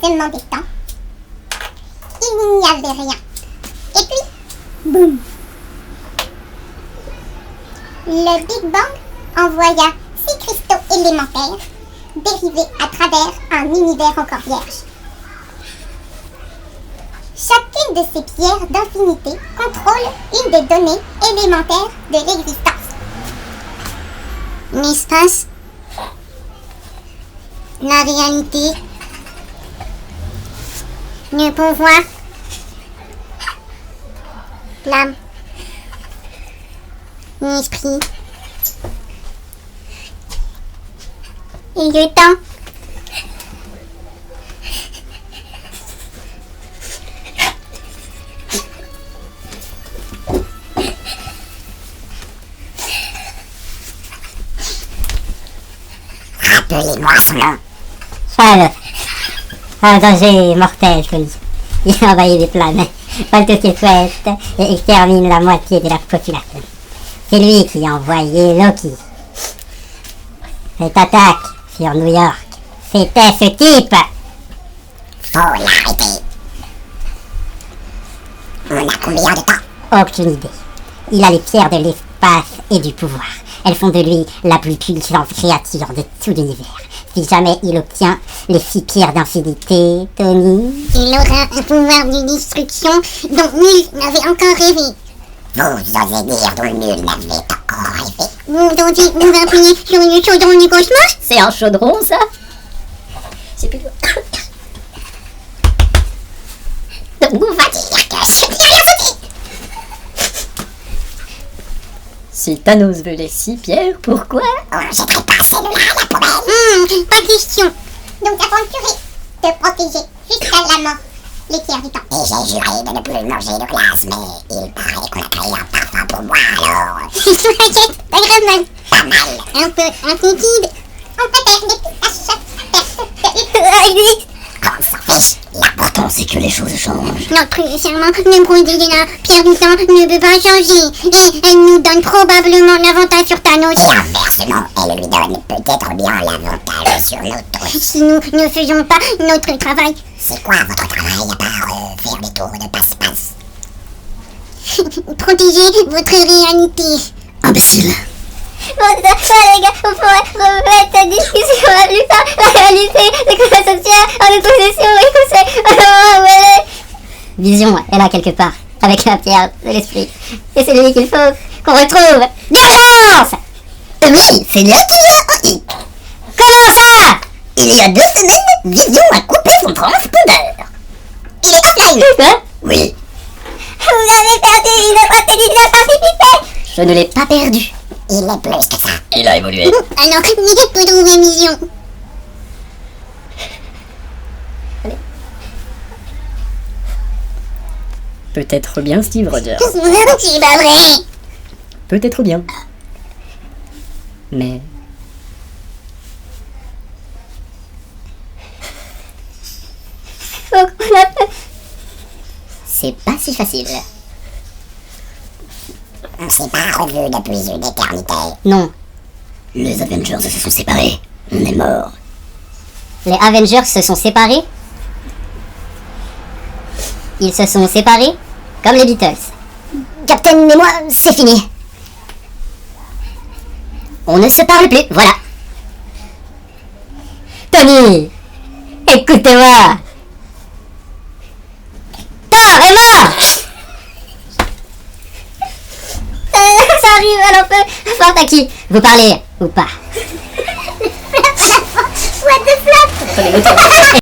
commencement des temps, il n'y avait rien. Et puis, boum! Le Big Bang envoya 6 cristaux élémentaires dérivés à travers un univers encore vierge. Chacune de ces pierres d'infinité contrôle une des données élémentaires de l'existence. L'espace, la réalité, le pouvoir, l'âme, l'esprit et le temps. Rappelez-moi son nom. Charles, un danger mortel, je vous le dis. Il envahit les planètes, vole toutes les planètes et extermine la moitié de la population. C'est lui qui a envoyé Loki. Cette attaque sur New York, c'était ce type. Faut l'arrêter. On a combien de temps? Aucune idée. Il a les pierres de l'espace et du pouvoir. Elles font de lui la plus puissante créature de tout l'univers. Si jamais il obtient les 6 pierres d'infinité, Tony... Il aura un pouvoir de destruction dont nul n'avait encore rêvé. Vous osez dire dont nul n'avait encore rêvé? Vous osez vous appuyer sur une chaudron du cauchemar? C'est un chaudron, ça? C'est plutôt... Donc on va dire que je n'ai rien foutu. Si Thanos veut les 6 pierres, pourquoi? On ne jetterait pas celle-là à la poubelle. Pas question. Donc aventurez de protéger jusqu'à la mort les pierres du temps. Et j'ai juré de ne plus manger de glace, mais il paraît qu'on a créé un parfum pour moi, alors... T'inquiète, pas grave, mal. Pas mal. Un peu inquiétude. On peut faire des petites taches. On s'en fiche. L'important, c'est que les choses changent. Notre serment ne produit de la pierre du temps ne peut pas changer. Et elle nous donne probablement l'avantage sur Thanos. Et inversement, elle lui donne peut-être bien l'avantage sur nous tous. Si nous ne faisons pas notre travail. C'est quoi votre travail à part faire des tours de passe-passe? Protéger votre réalité. Imbécile. Bon, les gars, on pourrait remettre cette discussion à plus tard. La réalité, c'est que la société en est possession et que c'est... Vision est là quelque part, avec la pierre de l'esprit. Et c'est lui qu'il faut qu'on retrouve. D'urgence! Oui, c'est là qu'il y a... Comment ça? Il y a 2 semaines, Vision a coupé son transpondeur. Il est offline. Quoi? Oui. Vous avez perdu notre intelligence artificielle. Je ne l'ai pas perdu. Il est plus que ça. Il a évolué. Alors, n'hésitez pas trouver Vision. Peut-être bien, Steve Rogers. C'est pas vrai. Peut-être bien. Mais... Donc, on a fait... C'est pas si facile. On s'est pas revus depuis une éternité. Non. Les Avengers se sont séparés. On est morts. Les Avengers se sont séparés. Ils se sont séparés comme les Beatles. Captain et moi, c'est fini. On ne se parle plus, voilà. Tony, écoutez-moi. Thor est mort. Ça arrive, alors peu... N'importe à qui vous parlez ou pas. What the flap?